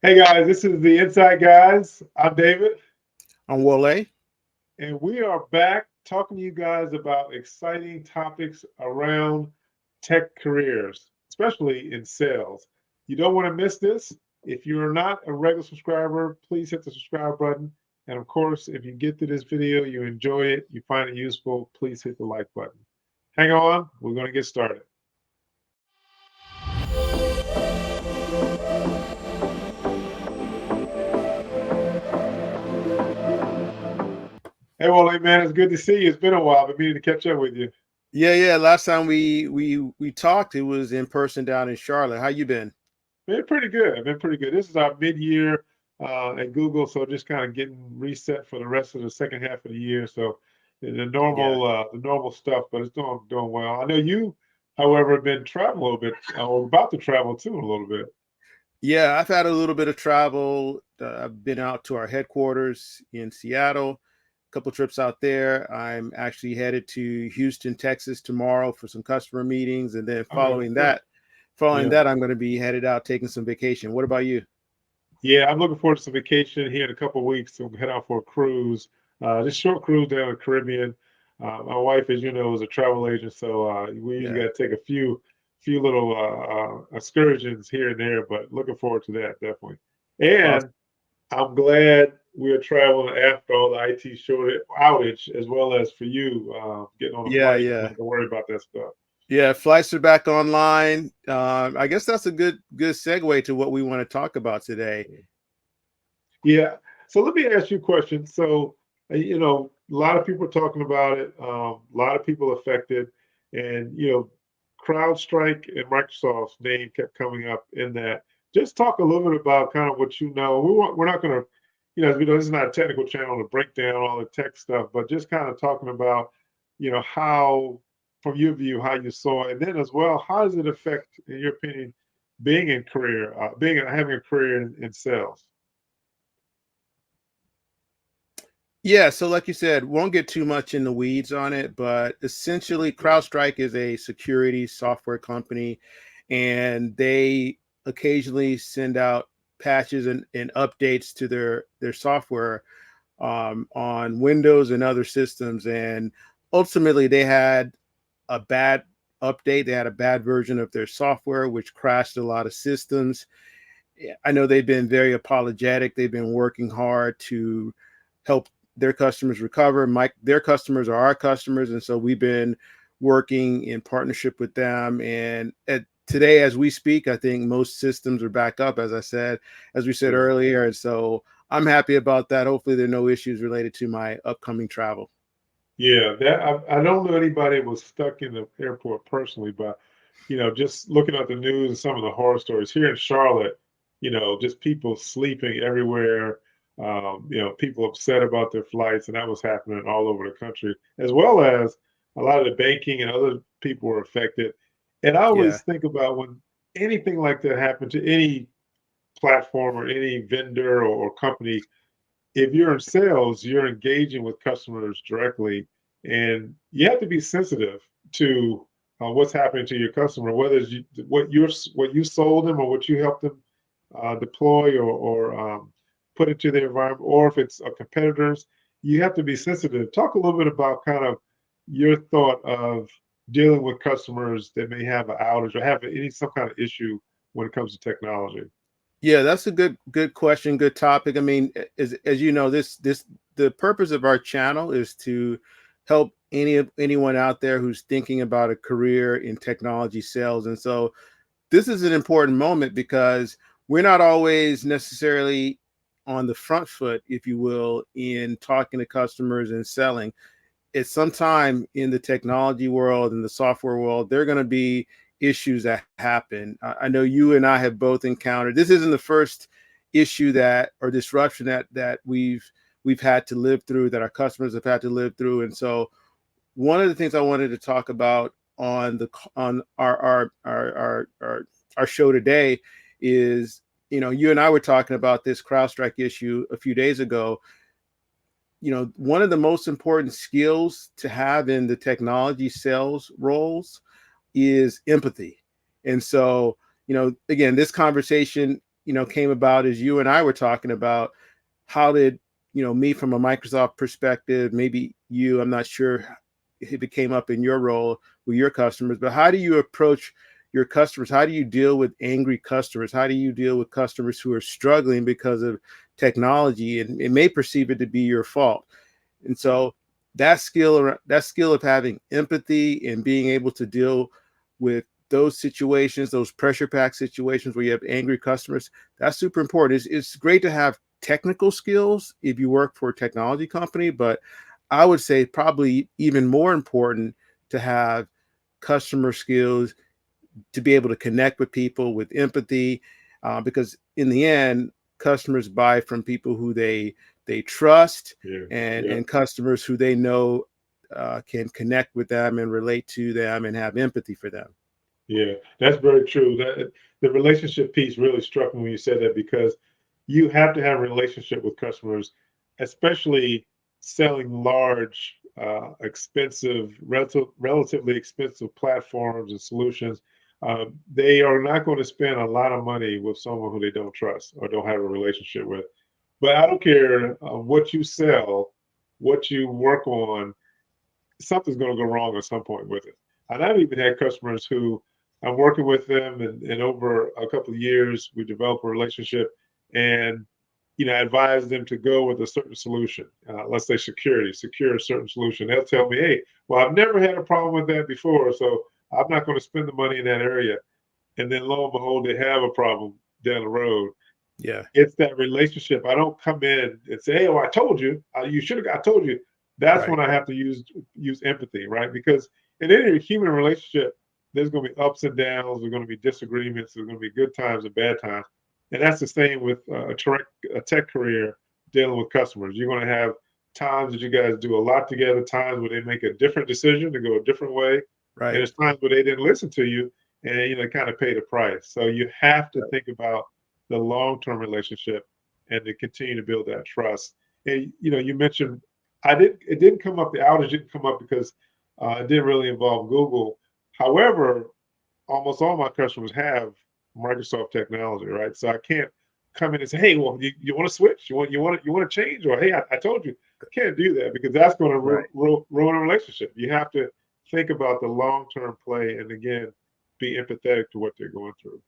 Hey guys, this is the Inside Guys. I'm David, I'm Wole. and we are back talking to you guys about exciting topics around tech careers, especially in sales. You don't want to miss this. If you're not a regular subscriber, please hit the subscribe button. And of course, if you get to this video, you enjoy it, you find it useful, please hit the like button. Hang on, we're going to get started. Hey, Wally, man, it's good to see you. It's been a while. I've been meaning to catch up with you. Yeah. Last time we talked, it was in person down in Charlotte. How you been? Been pretty good. I've been pretty good. This is our mid-year at Google, so just kind of getting reset for the rest of the second half of the year. So Yeah. the normal stuff, but it's doing well. I know you, however, have been traveling a little bit, or about to travel too a little bit. Yeah, I've had a little bit of travel. I've been out to our headquarters in Seattle, a couple trips out there. I'm actually headed to Houston, Texas tomorrow for some customer meetings, and then Okay, that's great. following Yeah, that, I'm going to be headed out taking some vacation. What about you? yeah. I'm looking forward to some vacation here in a couple of weeks. So we'll head out for a cruise, just short cruise down the Caribbean. My wife, as you know, is a travel agent, so we usually Yeah. got to take a few little excursions here and there. But looking forward to that definitely. And Awesome. I'm glad we are traveling after all the IT shortage outage, as well as for you getting on a Yeah, flight. You don't yeah. have to worry about that stuff. Yeah, flights are back online. I guess that's a good segue to what we want to talk about today. Yeah. So let me ask you a question. So, a lot of people are talking about it, a lot of people affected, and, CrowdStrike and Microsoft's name kept coming up in that. Just talk a little bit about kind of what you know. We're not going to, as we know, this is not a technical channel to break down all the tech stuff, but just kind of talking about, how, from your view, how you saw it. And then as well, how does it affect, in your opinion, having a career in sales? Yeah, so like you said, won't get too much in the weeds on it, but essentially, CrowdStrike is a security software company, and they occasionally send out patches and updates to their software on Windows and other systems. And ultimately, they had a bad update. They had a bad version of their software, which crashed a lot of systems. I know they've been very apologetic. They've been working hard to help their customers recover. Their customers are our customers, and so we've been working in partnership with them. And today, as we speak, I think most systems are back up, as we said Good. earlier. And so I'm happy about that. Hopefully, there are no issues related to my upcoming travel. Yeah, that I don't know anybody that was stuck in the airport personally, but just looking at the news and some of the horror stories here in Charlotte, just people sleeping everywhere, people upset about their flights, and that was happening all over the country, as well as a lot of the banking and other people were affected. And I Yeah. always think about when anything like that happened to any platform or any vendor or company, if you're in sales, you're engaging with customers directly, and you have to be sensitive to what's happening to your customer, whether it's what you sold them or what you helped them deploy or put into their environment, or if it's a competitor's. You have to be sensitive. Talk a little bit about kind of your thought of dealing with customers that may have an outage or have some kind of issue when it comes to technology. Yeah, that's a good question, good topic. I mean, as you know, this the purpose of our channel is to help anyone out there who's thinking about a career in technology sales. And so this is an important moment because we're not always necessarily on the front foot, if you will, in talking to customers and selling. At some time in the technology world and the software world, there are going to be issues that happen. I know you and I have both encountered. This isn't the first issue that or disruption that we've had to live through, that our customers have had to live through. And so, one of the things I wanted to talk about on our show today is, you and I were talking about this CrowdStrike issue a few days ago. One of the most important skills to have in the technology sales roles is empathy. And so, again, this conversation came about is you and I were talking about how did, me from a Microsoft perspective, maybe you, I'm not sure if it came up in your role with your customers, but how do you approach your customers? How do you deal with angry customers? How do you deal with customers who are struggling because of technology and it may perceive it to be your fault? And so that skill of having empathy and being able to deal with those situations, those pressure pack situations where you have angry customers, that's super important. It's great to have technical skills if you work for a technology company, but I would say probably even more important to have customer skills, to be able to connect with people with empathy, because in the end, customers buy from people who they trust, Yeah. and Yeah. and customers who they know can connect with them and relate to them and have empathy for them. Yeah, that's very true. That the relationship piece really struck me when you said that because you have to have a relationship with customers, especially selling large, expensive, relatively expensive platforms and solutions. They are not going to spend a lot of money with someone who they don't trust or don't have a relationship with. But I don't care what you sell, what you work on, something's going to go wrong at some point with it. And I've even had customers who I'm working with them, and over a couple of years, we develop a relationship, and advise them to go with a certain solution. Let's say security, secure a certain solution. They'll tell me, "Hey, well, I've never had a problem with that before, so I'm not going to spend the money in that area." And then lo and behold, they have a problem down the road. Yeah, It's that relationship. I don't come in and say, "Hey, well, I told you. You should have. I told you." That's right, when I have to use empathy, right? Because in any human relationship, there's going to be ups and downs. There's going to be disagreements. There's going to be good times and bad times, and that's the same with a tech career dealing with customers. You're going to have times that you guys do a lot together, times where they make a different decision to go a different way, and right, there's times where they didn't listen to you, and kind of pay the price. So you have to think about the long-term relationship and to continue to build that trust. And you mentioned it didn't come up. The outage didn't come up because it didn't really involve Google. However, almost all my customers have Microsoft technology, right? So I can't come in and say, "Hey, well, you want to switch? You want to change?" Or, "Hey, I told you." Can't do that because that's going to right. ruin a relationship. You have to think about the long-term play, and again, be empathetic to what they're going through.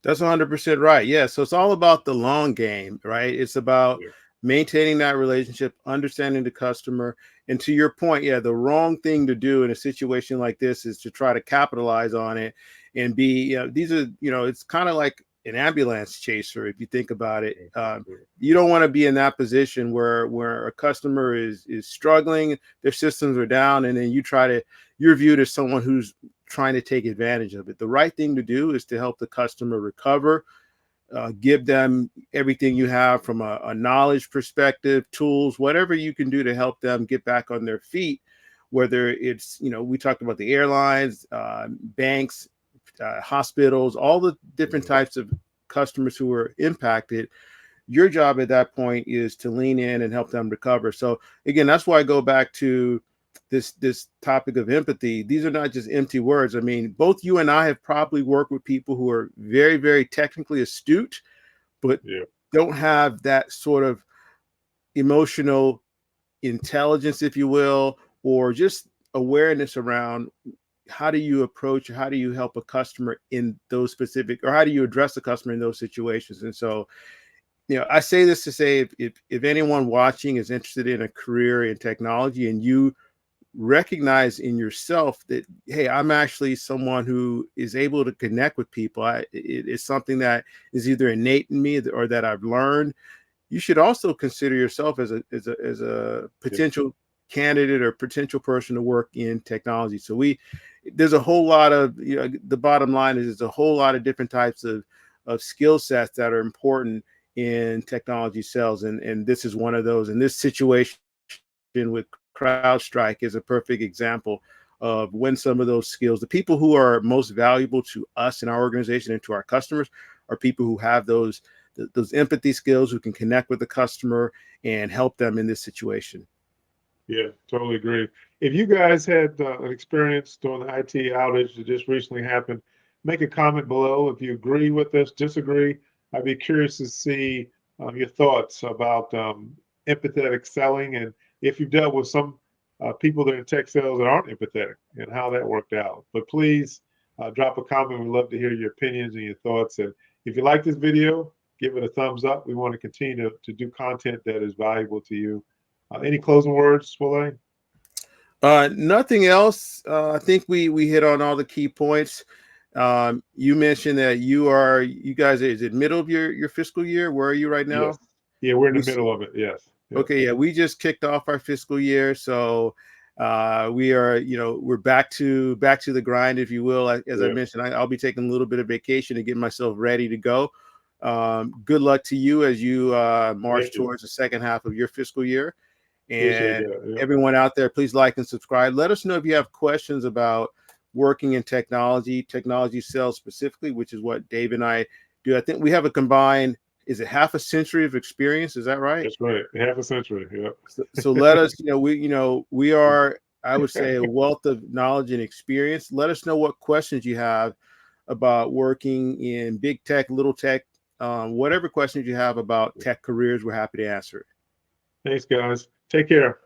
That's 100% right. Yeah. So it's all about the long game, right? It's about Yeah. maintaining that relationship, understanding the customer. And to your point, yeah, the wrong thing to do in a situation like this is to try to capitalize on it and be, these are, it's kind of like an ambulance chaser if you think about it. Yeah. You don't want to be in that position where a customer is struggling, their systems are down, and then you're viewed as someone who's trying to take advantage of it. The right thing to do is to help the customer recover, give them everything you have from a knowledge perspective, tools, whatever you can do to help them get back on their feet. Whether it's, we talked about the airlines, banks, hospitals, all the different Mhm. types of customers who are impacted. Your job at that point is to lean in and help them recover. So again, that's why I go back to this topic of empathy. These are not just empty words. I mean, both you and I have probably worked with people who are very, very technically astute, but Yeah. don't have that sort of emotional intelligence, if you will, or just awareness around how do you approach, how do you help a customer in those specific, or how do you address the customer in those situations. And so, I say this to say, if anyone watching is interested in a career in technology and you recognize in yourself that, hey, I'm actually someone who is able to connect with people, it's something that is either innate in me or that I've learned, you should also consider yourself as a Yeah. potential candidate or potential person to work in technology. So there's a whole lot of, the bottom line is there's a whole lot of different types of skill sets that are important in technology sales, and this is one of those. And this situation with CrowdStrike is a perfect example of when some of those skills, the people who are most valuable to us in our organization and to our customers, are people who have those empathy skills, who can connect with the customer and help them in this situation. Yeah, totally agree. If you guys had an experience during the IT outage that just recently happened, make a comment below. If you agree with us, disagree, I'd be curious to see your thoughts about empathetic selling, and if you've dealt with some people that are in tech sales that aren't empathetic and how that worked out. But please drop a comment. We'd love to hear your opinions and your thoughts. And if you like this video, give it a thumbs up. We want to continue to do content that is valuable to you. Any closing words, Wole? Nothing else. I think we hit on all the key points. You mentioned that you guys, is it middle of your fiscal year? Where are you right Yes. now? Yeah, we're in the We middle of it. Yes. Yep. Okay, yeah, we just kicked off our fiscal year, so we are, we're back to the grind, if you will. As I Yeah. mentioned, I'll be taking a little bit of vacation to get myself ready to go. Good luck to you as you march Thank you. towards the second half of your fiscal year. Appreciate And that. Yep. everyone out there, please like and subscribe. Let us know if you have questions about working in technology sales specifically, which is what Dave and I do. I think we have a combined, is it half a century of experience? Is that right? That's right. Half a century. So let us, we are, I would say, a wealth of knowledge and experience. Let us know what questions you have about working in big tech, little tech, whatever questions you have about tech careers, we're happy to answer it. Thanks, guys. Take care.